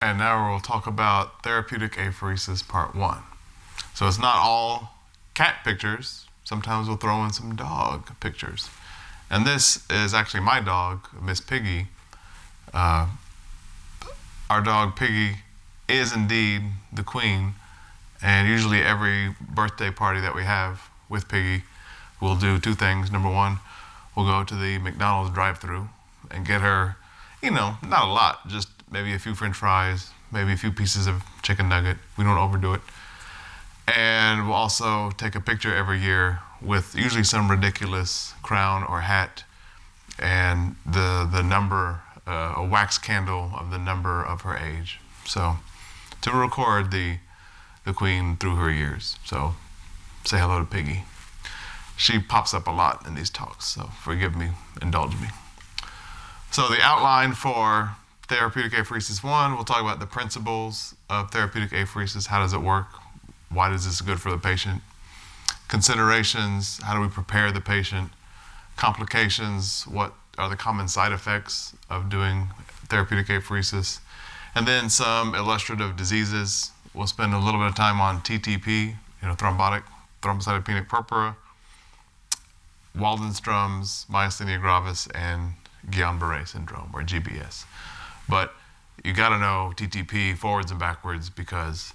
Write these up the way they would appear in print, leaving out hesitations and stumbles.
And now we'll talk about therapeutic apheresis part 1. So it's not all cat pictures. Sometimes we'll throw in some dog pictures. And this is actually my dog, Miss Piggy. Our dog Piggy is indeed the queen. And usually every birthday party that we have with Piggy, we'll do two things. Number one, we'll go to the McDonald's drive-thru and get her, not a lot, just maybe a few French fries, maybe a few pieces of chicken nugget. We don't overdo it. And we'll also take a picture every year with usually some ridiculous crown or hat and the number, a wax candle of the number of her age. So to record the queen through her years. So say hello to Piggy. She pops up a lot in these talks, so forgive me, indulge me. So the outline for Therapeutic Apheresis 1, we'll talk about the principles of therapeutic apheresis. How does it work? Why is this good for the patient? Considerations, how do we prepare the patient? Complications, what are the common side effects of doing therapeutic apheresis? And then some illustrative diseases. We'll spend a little bit of time on TTP, thrombocytopenic purpura, Waldenstrom's, Myasthenia gravis, and Guillain-Barre syndrome, or GBS. But you got to know TTP forwards and backwards because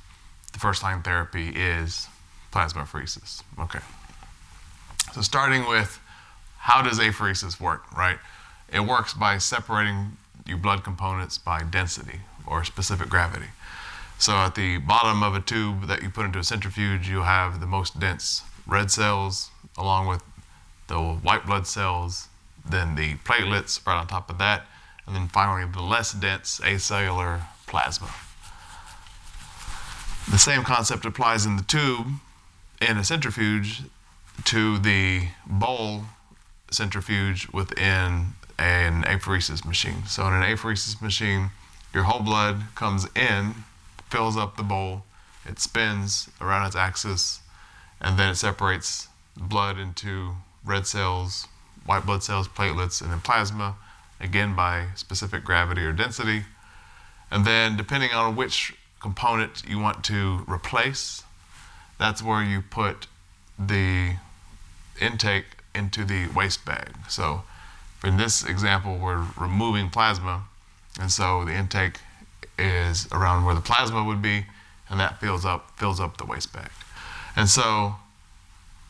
the first-line therapy is plasmapheresis. Okay. So starting with how does apheresis work, right? It works by separating your blood components by density or specific gravity. So at the bottom of a tube that you put into a centrifuge, you'll have the most dense red cells along with the white blood cells, then the platelets right on top of that, and then finally the less dense acellular plasma. The same concept applies in the tube in a centrifuge to the bowl centrifuge within an apheresis machine. So in an apheresis machine, your whole blood comes in, fills up the bowl, it spins around its axis, and then it separates blood into red cells, white blood cells, platelets, and then plasma, again by specific gravity or density. And then depending on which component you want to replace, that's where you put the intake into the waste bag. So in this example, we're removing plasma, and so the intake is around where the plasma would be, and that fills up the waste bag. And so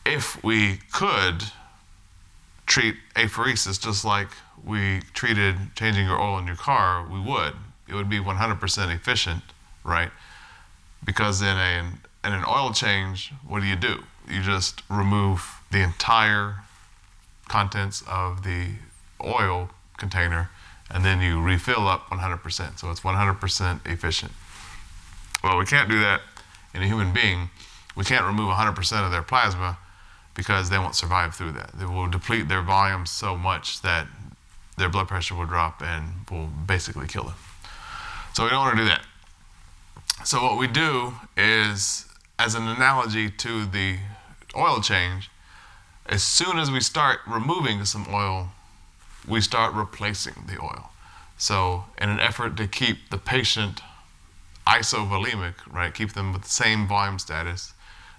if we could treat apheresis just like we treated changing your oil in your car, we would. It would be 100% efficient, right? Because in an oil change, what do? You just remove the entire contents of the oil container and then you refill up 100%. So it's 100% efficient. Well, we can't do that in a human being. We can't remove 100% of their plasma because they won't survive through that. They will deplete their volume so much that their blood pressure will drop and will basically kill them. So we don't want to do that. So what we do is, as an analogy to the oil change, as soon as we start removing some oil, we start replacing the oil. So in an effort to keep the patient isovolemic, right, keep them with the same volume status,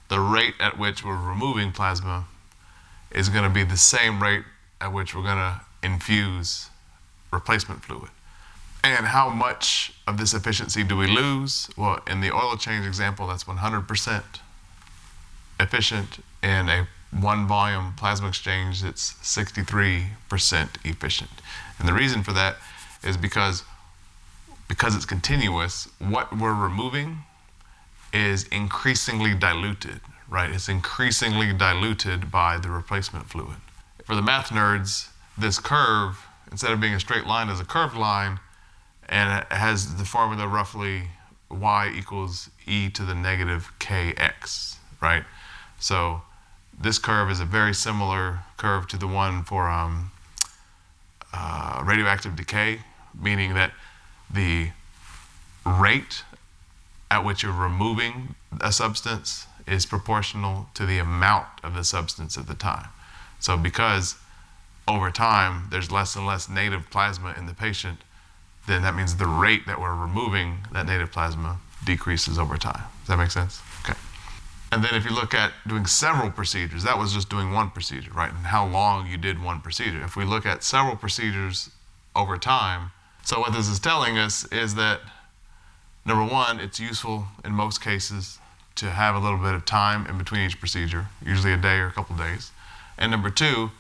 the rate at which we're removing plasma is going to be the same rate at which we're going to infuse replacement fluid. And how much of this efficiency do we lose? Well, in the oil change example, that's 100% efficient. In a one volume plasma exchange, it's 63% efficient. And the reason for that is because it's continuous, what we're removing is increasingly diluted, right? It's increasingly diluted by the replacement fluid. For the math nerds, this curve, instead of being a straight line, is a curved line, and it has the formula roughly y equals e to the negative kx, right? So this curve is a very similar curve to the one for radioactive decay, meaning that the rate at which you're removing a substance is proportional to the amount of the substance at the time. So because over time there's less and less native plasma in the patient, then that means the rate that we're removing that native plasma decreases over time. Does that make sense? Okay. And then if you look at doing several procedures, that was just doing one procedure, right? And how long you did one procedure. If we look at several procedures over time, so what this is telling us is that, number one, it's useful in most cases to have a little bit of time in between each procedure, usually a day or a couple days. And number two,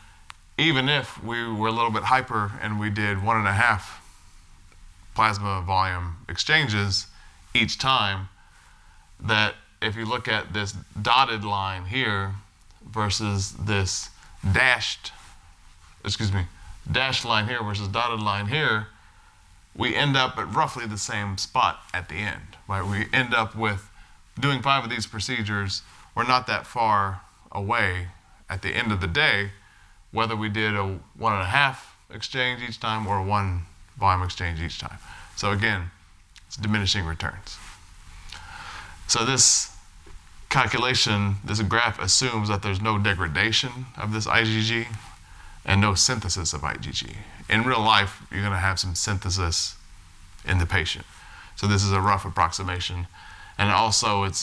even if we were a little bit hyper and we did 1.5 plasma volume exchanges each time, that if you look at this dotted line here versus this dashed line here versus dotted line here, we end up at roughly the same spot at the end, right? We end up with doing 5 of these procedures. We're not that far away at the end of the day, whether we did a 1.5 exchange each time or a 1 volume exchange each time. So again, it's diminishing returns. So this calculation, this graph assumes that there's no degradation of this IgG and no synthesis of IgG. In real life, you're going to have some synthesis in the patient. So this is a rough approximation. And also, it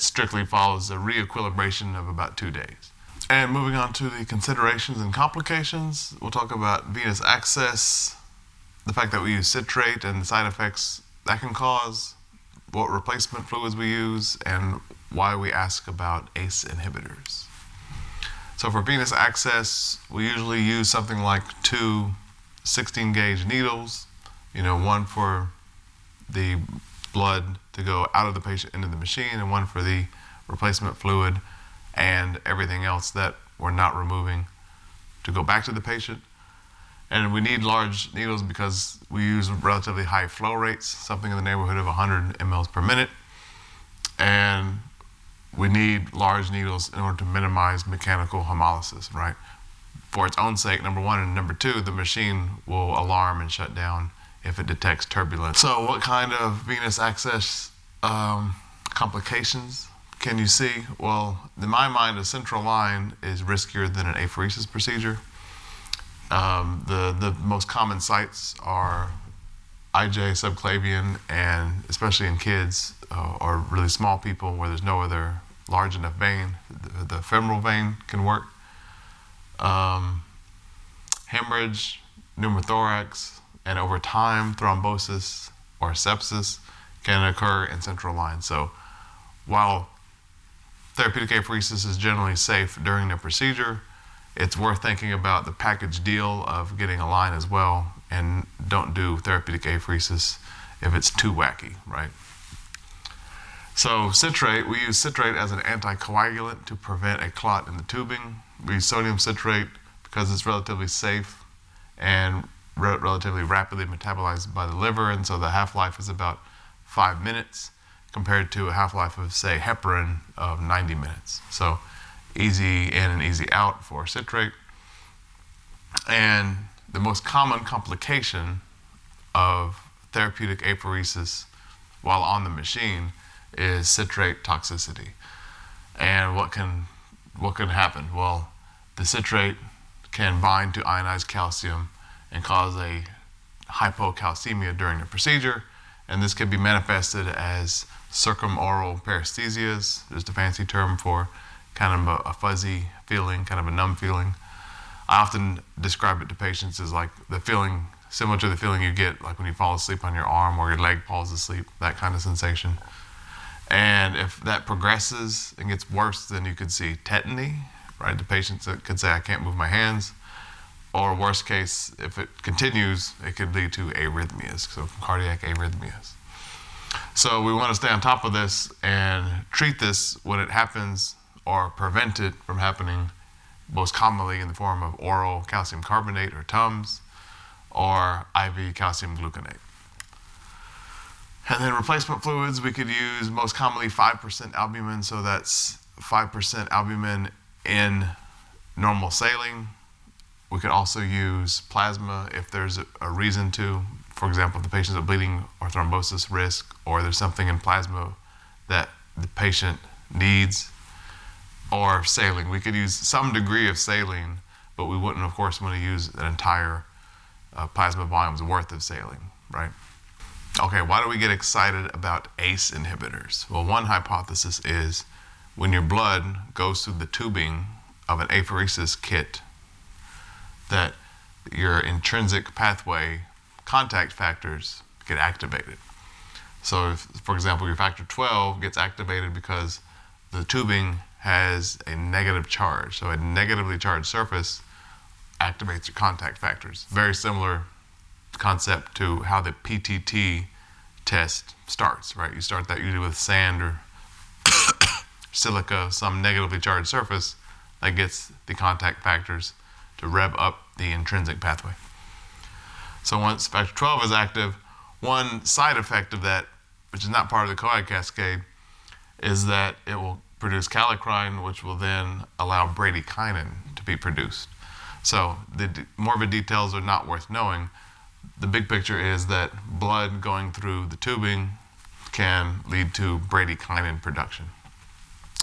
strictly follows a re-equilibration of about 2 days. And moving on to the considerations and complications, we'll talk about venous access, the fact that we use citrate and the side effects that can cause, what replacement fluids we use, and why we ask about ACE inhibitors. So for venous access, we usually use something like 2 16-gauge needles, one for the blood to go out of the patient into the machine and one for the replacement fluid and everything else that we're not removing to go back to the patient. And we need large needles because we use relatively high flow rates, something in the neighborhood of 100 mLs per minute. And we need large needles in order to minimize mechanical hemolysis, right? For its own sake, number one, and number two, the machine will alarm and shut down if it detects turbulence. So what kind of venous access complications can you see? Well, in my mind, a central line is riskier than an apheresis procedure. The most common sites are IJ, subclavian, and especially in kids or really small people where there's no other large enough vein, the femoral vein can work. Hemorrhage, pneumothorax, and over time, thrombosis or sepsis can occur in central lines. So while therapeutic apheresis is generally safe during the procedure, it's worth thinking about the package deal of getting a line as well, and don't do therapeutic apheresis if it's too wacky, right? So citrate, we use citrate as an anticoagulant to prevent a clot in the tubing. We use sodium citrate because it's relatively safe and relatively rapidly metabolized by the liver, and so the half-life is about 5 minutes compared to a half-life of, say, heparin of 90 minutes. So easy in and easy out for citrate. And the most common complication of therapeutic apheresis while on the machine is citrate toxicity. And what can happen? Well, the citrate can bind to ionized calcium and cause a hypocalcemia during the procedure, and this can be manifested as circumoral paresthesias. There's the fancy term for kind of a fuzzy feeling, kind of a numb feeling. I often describe it to patients as like the feeling similar to the feeling you get like when you fall asleep on your arm or your leg falls asleep, that kind of sensation. And if that progresses and gets worse, then you could see tetany, right? The patient could say, I can't move my hands. Or worst case, if it continues, it could lead to arrhythmias, so cardiac arrhythmias. So we want to stay on top of this and treat this when it happens or prevent it from happening, most commonly in the form of oral calcium carbonate or TUMS or IV calcium gluconate. And then replacement fluids, we could use most commonly 5% albumin, so that's 5% albumin in normal saline. We could also use plasma if there's a reason to. For example, if the patient's at bleeding or thrombosis risk, or there's something in plasma that the patient needs, or saline. We could use some degree of saline, but we wouldn't, of course, want to use an entire plasma volume's worth of saline, right? Okay, why do we get excited about ACE inhibitors? Well, one hypothesis is when your blood goes through the tubing of an apheresis kit, that your intrinsic pathway contact factors get activated. So if, for example, your factor 12 gets activated because the tubing has a negative charge. So a negatively charged surface activates your contact factors. Very similar concept to how the PTT test starts, right? You start that usually with sand or silica, some negatively charged surface that gets the contact factors to rev up the intrinsic pathway. So once factor 12 is active, one side effect of that, which is not part of the CoAG cascade, is that it will produce kallikrein, which will then allow bradykinin to be produced. So the morbid details are not worth knowing. The big picture is that blood going through the tubing can lead to bradykinin production.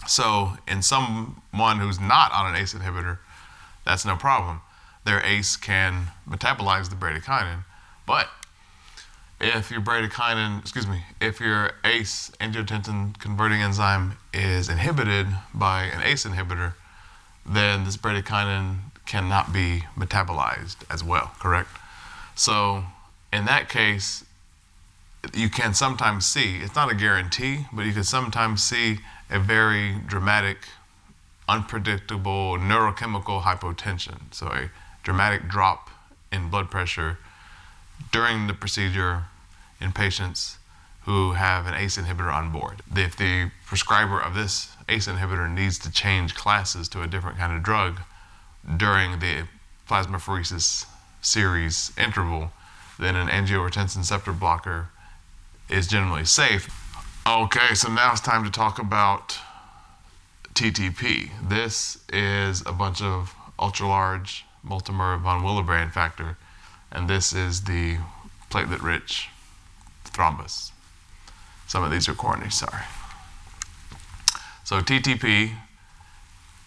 So in someone who's not on an ACE inhibitor, that's no problem. Their ACE can metabolize the bradykinin, but if your if your ACE angiotensin converting enzyme is inhibited by an ACE inhibitor, then this bradykinin cannot be metabolized as well, correct? So in that case, you can sometimes see, it's not a guarantee, but you can sometimes see a very dramatic, unpredictable neurochemical hypotension. So a dramatic drop in blood pressure during the procedure in patients who have an ACE inhibitor on board. If the prescriber of this ACE inhibitor needs to change classes to a different kind of drug during the plasmapheresis series interval, then an angiotensin receptor blocker is generally safe. Okay, so now it's time to talk about TTP. This is a bunch of ultra-large multimer von Willebrand factor, and this is the platelet-rich thrombus. Some of these are corny, sorry. So TTP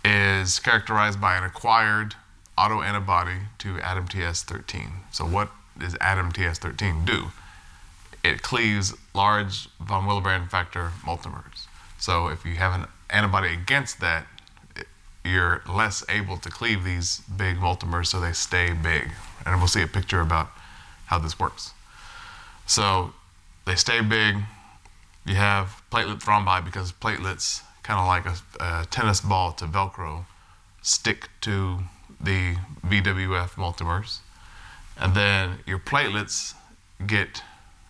is characterized by an acquired autoantibody to ADAMTS13. So what does ADAMTS13 do? It cleaves large von Willebrand factor multimers. So if you have an antibody against that, you're less able to cleave these big multimers, so they stay big. And we'll see a picture about how this works. So they stay big. You have platelet thrombi because platelets, kind of like a tennis ball to Velcro, stick to the VWF multimers. And then your platelets get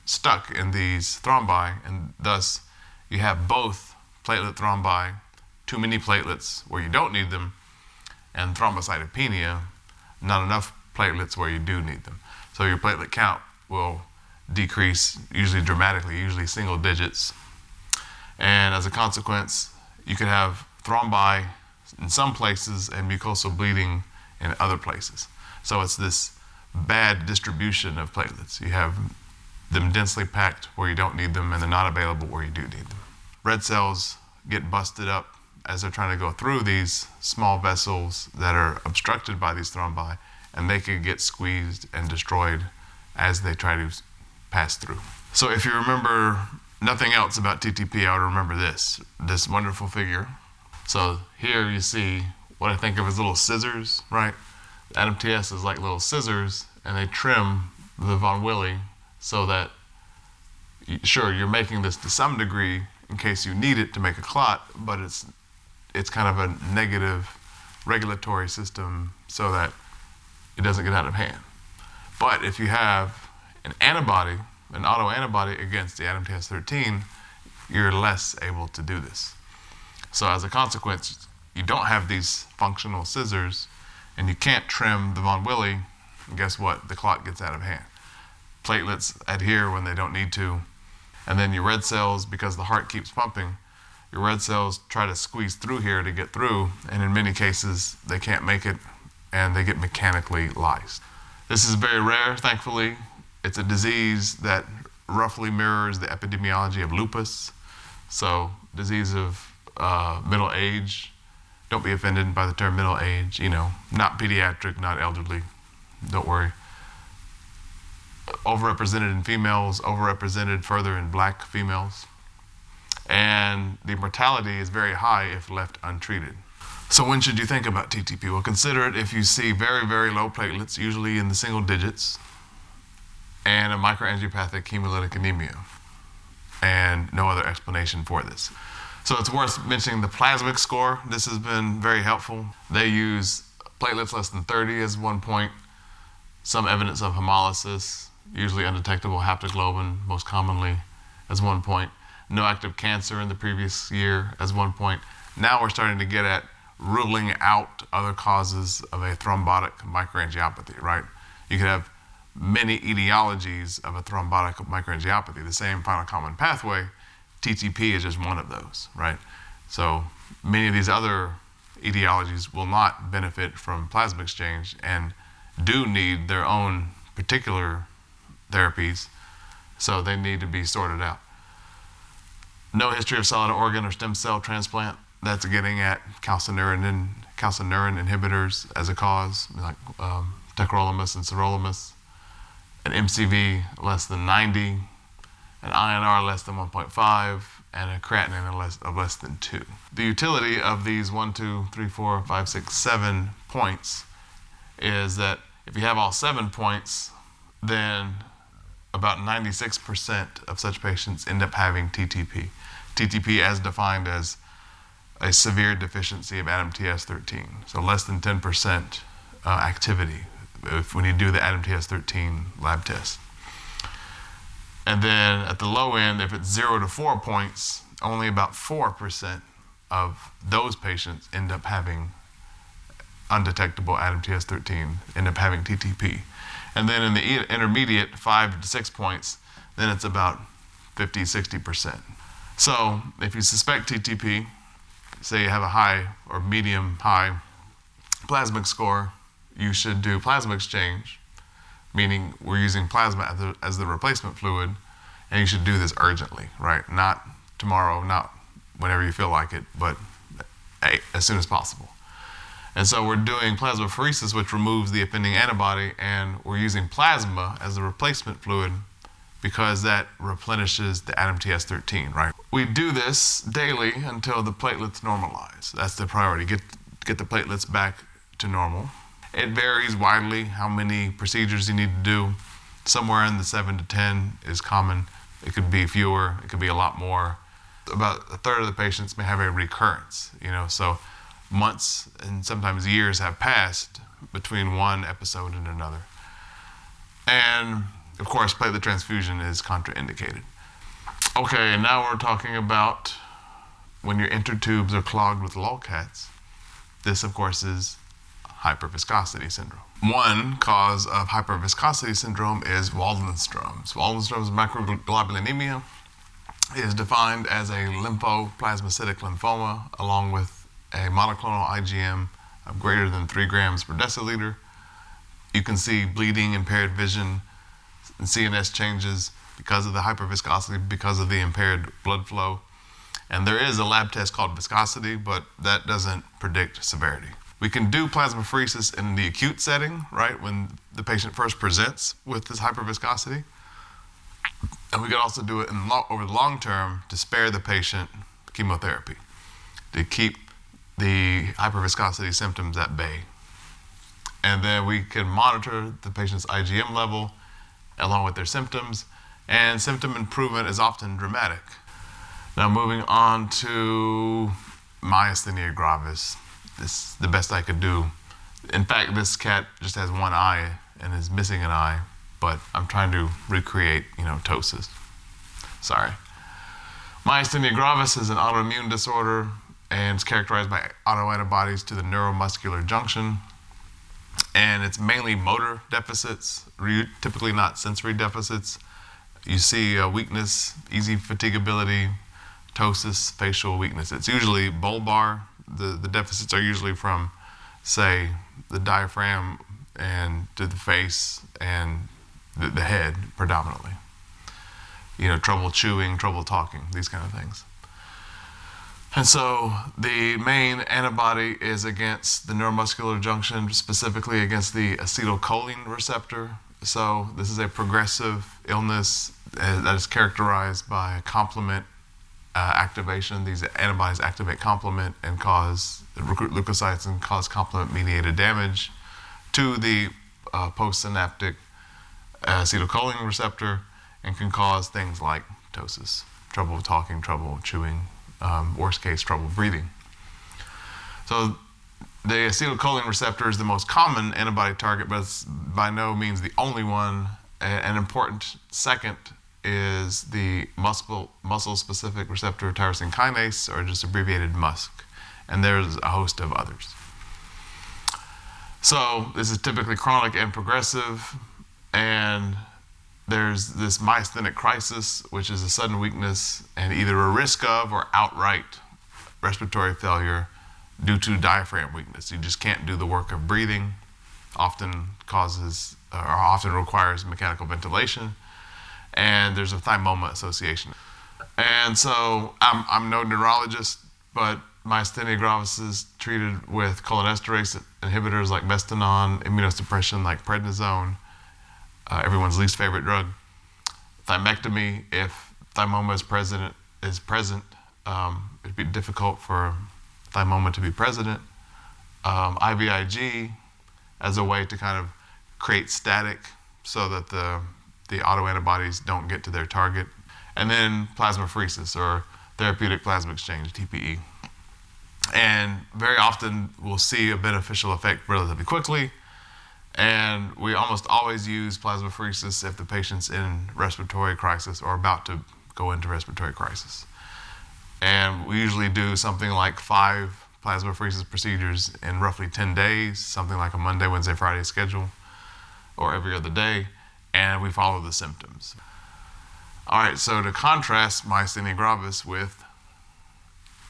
stuck in these thrombi, and thus you have both platelet thrombi, too many platelets where you don't need them, and thrombocytopenia, not enough platelets where you do need them. So your platelet count will decrease, usually dramatically, usually single digits. And as a consequence, you could have thrombi in some places and mucosal bleeding in other places. So it's this bad distribution of platelets. You have them densely packed where you don't need them, and they're not available where you do need them. Red cells get busted up as they're trying to go through these small vessels that are obstructed by these thrombi, and they can get squeezed and destroyed as they try to pass through. So if you remember nothing else about TTP, I would remember this wonderful figure. So here you see what I think of as little scissors, right? ADAMTS is like little scissors, and they trim the von Wille so that, sure, you're making this to some degree in case you need it to make a clot, but it's kind of a negative regulatory system so that it doesn't get out of hand. But if you have an antibody, an autoantibody against the ADAMTS13, you're less able to do this. So as a consequence, you don't have these functional scissors, and you can't trim the von Wille, and guess what? The clot gets out of hand. Platelets adhere when they don't need to, and then your red cells, because the heart keeps pumping, your red cells try to squeeze through here to get through, and in many cases, they can't make it, and they get mechanically lysed. This is very rare, thankfully. It's a disease that roughly mirrors the epidemiology of lupus, so disease of middle age. Don't be offended by the term middle age, not pediatric, not elderly, don't worry. overrepresented in females, overrepresented further in black females. And the mortality is very high if left untreated. So when should you think about TTP? Well, consider it if you see very, very low platelets, usually in the single digits, and a microangiopathic hemolytic anemia, and no other explanation for this. So it's worth mentioning the plasmic score. This has been very helpful. They use platelets less than 30 as 1 point, some evidence of hemolysis, usually undetectable haptoglobin, most commonly as 1 point, no active cancer in the previous year as 1 point. Now we're starting to get at ruling out other causes of a thrombotic microangiopathy, right? You could have many etiologies of a thrombotic microangiopathy, the same final common pathway. TTP is just one of those, right? So many of these other etiologies will not benefit from plasma exchange and do need their own particular therapies, so they need to be sorted out. No history of solid organ or stem cell transplant. That's getting at calcineurin inhibitors as a cause, like tacrolimus and sirolimus. An MCV less than 90, an INR less than 1.5, and a creatinine of less than 2. The utility of these 1, 2, 3, 4, 5, 6, 7 points is that if you have all 7 points, then about 96% of such patients end up having TTP. TTP as defined as a severe deficiency of ADAMTS13, so less than 10% activity when you do the ADAMTS13 lab test. And then at the low end, if it's 0 to 4 points, only about 4% of those patients end up having undetectable ADAMTS13, end up having TTP. And then in the intermediate, 5 to 6 points, then it's about 50, 60%. So if you suspect TTP, say you have a high or medium high plasmic score, you should do plasma exchange, meaning we're using plasma as the replacement fluid, and you should do this urgently, right? Not tomorrow, not whenever you feel like it, but as soon as possible. And so we're doing plasmapheresis, which removes the offending antibody, and we're using plasma as the replacement fluid because that replenishes the ADAMTS13, right? We do this daily until the platelets normalize. That's the priority, get the platelets back to normal. It varies widely how many procedures you need to do. Somewhere in the 7 to 10 is common. It could be fewer, it could be a lot more. About a third of the patients may have a recurrence, so months and sometimes years have passed between one episode and another. And of course, platelet transfusion is contraindicated. Okay, and now we're talking about when your intertubes are clogged with lolcats. This, of course, is hyperviscosity syndrome. One cause of hyperviscosity syndrome is Waldenstrom's. Waldenstrom's macroglobulinemia is defined as a lymphoplasmacytic lymphoma along with a monoclonal IgM of greater than 3 grams per deciliter. You can see bleeding, impaired vision, and CNS changes because of the hyperviscosity, because of the impaired blood flow. And there is a lab test called viscosity, but that doesn't predict severity. We can do plasmapheresis in the acute setting, right, when the patient first presents with this hyperviscosity. And we can also do it over the long term to spare the patient chemotherapy, to keep the hyperviscosity symptoms at bay. And then we can monitor the patient's IgM level along with their symptoms, and symptom improvement is often dramatic. Now moving on to Myasthenia gravis. This is the best I could do. In fact, this cat just has one eye and is missing an eye, but I'm trying to recreate, ptosis. Sorry. Myasthenia gravis is an autoimmune disorder and it's characterized by autoantibodies to the neuromuscular junction. And it's mainly motor deficits, typically not sensory deficits. You see weakness, easy fatigability, ptosis, facial weakness. It's usually bulbar. The deficits are usually from, say, the diaphragm and to the face and the head predominantly. Trouble chewing, trouble talking, these kind of things. And so the main antibody is against the neuromuscular junction, specifically against the acetylcholine receptor. So this is a progressive illness that is characterized by complement activation. These antibodies activate complement and recruit leukocytes and cause complement-mediated damage to the postsynaptic acetylcholine receptor, and can cause things like ptosis, trouble talking, trouble chewing, worst case, trouble breathing. So the acetylcholine receptor is the most common antibody target, but it's by no means the only one. An important second is the muscle-specific receptor tyrosine kinase, or just abbreviated MuSK, and there's a host of others. So this is typically chronic and progressive, and there's this myasthenic crisis, which is a sudden weakness and either a risk of or outright respiratory failure due to diaphragm weakness. You just can't do the work of breathing, often requires mechanical ventilation, and there's a thymoma association. And so I'm no neurologist, but myasthenia gravis is treated with cholinesterase inhibitors like Mestinon, immunosuppression like prednisone, everyone's least favorite drug, thymectomy if thymoma is present. It'd be difficult for thymoma to be present. IVIG as a way to kind of create static so that the autoantibodies don't get to their target. And then plasmapheresis, or therapeutic plasma exchange, TPE. And very often we'll see a beneficial effect relatively quickly, and we almost always use plasmapheresis if the patient's in respiratory crisis or about to go into respiratory crisis. And we usually do something like 5 plasmapheresis procedures in roughly 10 days, something like a Monday, Wednesday, Friday schedule, or every other day, and we follow the symptoms. All right, so to contrast myasthenia gravis with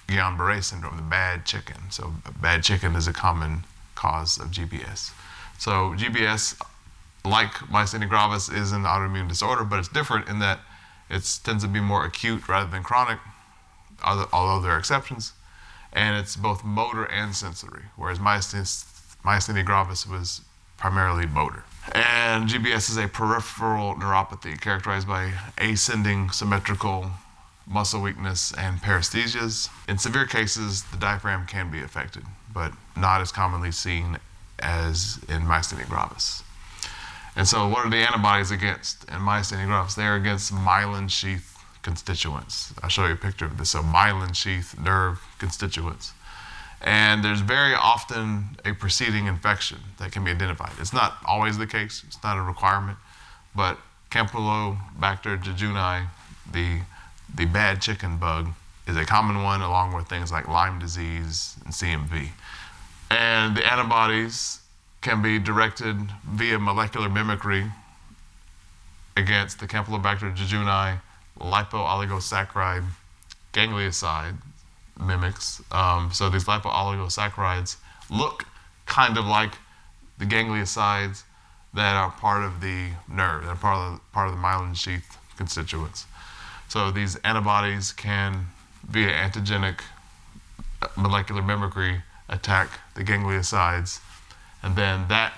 Guillain-Barre syndrome, the bad chicken. So bad chicken is a common cause of GBS. So GBS, like myasthenia gravis, is an autoimmune disorder, but it's different in that it tends to be more acute rather than chronic, although there are exceptions. And it's both motor and sensory, whereas myasthenia gravis was primarily motor. And GBS is a peripheral neuropathy characterized by ascending symmetrical muscle weakness and paresthesias. In severe cases, the diaphragm can be affected, but not as commonly seen as in myasthenia gravis. And so what are the antibodies against in myasthenia gravis? They're against myelin sheath constituents. I'll show you a picture of this. So myelin sheath nerve constituents. And there's very often a preceding infection that can be identified. It's not always the case, it's not a requirement, but Campylobacter jejuni, the bad chicken bug, is a common one, along with things like Lyme disease and CMV. And the antibodies can be directed via molecular mimicry against the Campylobacter jejuni lipooligosaccharide ganglioside mimics. So these lipooligosaccharides look kind of like the gangliosides that are part of the nerve, that are part of the myelin sheath constituents. So these antibodies can, via antigenic molecular mimicry, attack the gangliosides, and then that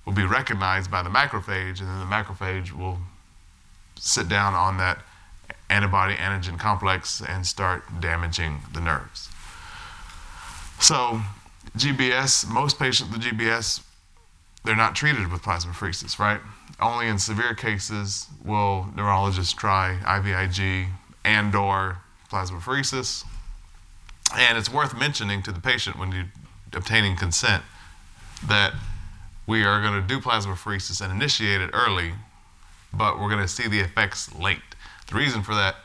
will be recognized by the macrophage, and then the macrophage will sit down on that antibody-antigen complex and start damaging the nerves. So GBS, most patients with GBS, they're not treated with plasmapheresis, right? Only in severe cases will neurologists try IVIG and/or plasmapheresis. And it's worth mentioning to the patient when you're obtaining consent that we are going to do plasmapheresis and initiate it early, but we're going to see the effects late. The reason for that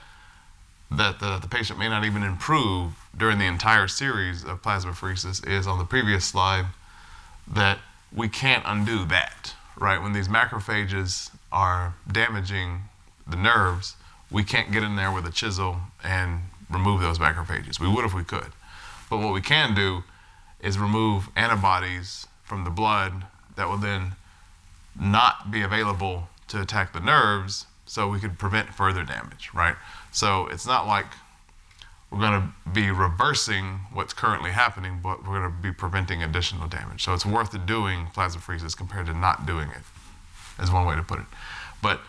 the patient may not even improve during the entire series of plasmapheresis is on the previous slide, that we can't undo that, right? When these macrophages are damaging the nerves, we can't get in there with a chisel and remove those macrophages. We would if we could. But what we can do is remove antibodies from the blood that will then not be available to attack the nerves, so we could prevent further damage, right? So it's not like we're going to be reversing what's currently happening, but we're going to be preventing additional damage. So it's worth doing plasmapheresis compared to not doing it. is one way to put it. But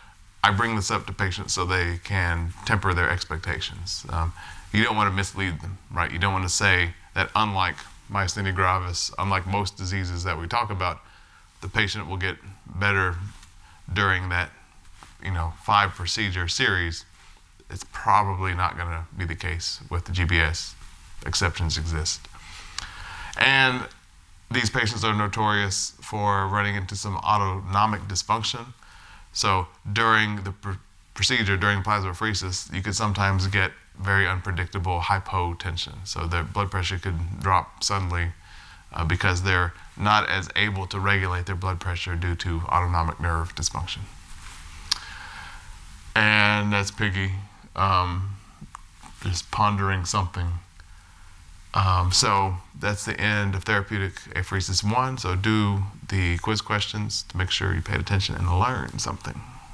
I bring this up to patients so they can temper their expectations. You don't want to mislead them, right? You don't want to say that unlike myasthenia gravis, unlike most diseases that we talk about, the patient will get better during that 5 procedure series. It's probably not going to be the case with the GBS. Exceptions exist. And these patients are notorious for running into some autonomic dysfunction. So during the procedure, during plasmapheresis, you could sometimes get very unpredictable hypotension. So their blood pressure could drop suddenly because they're not as able to regulate their blood pressure due to autonomic nerve dysfunction. And that's Piggy just pondering something. So that's the end of Therapeutic Apheresis 1. So do the quiz questions to make sure you paid attention and learned something.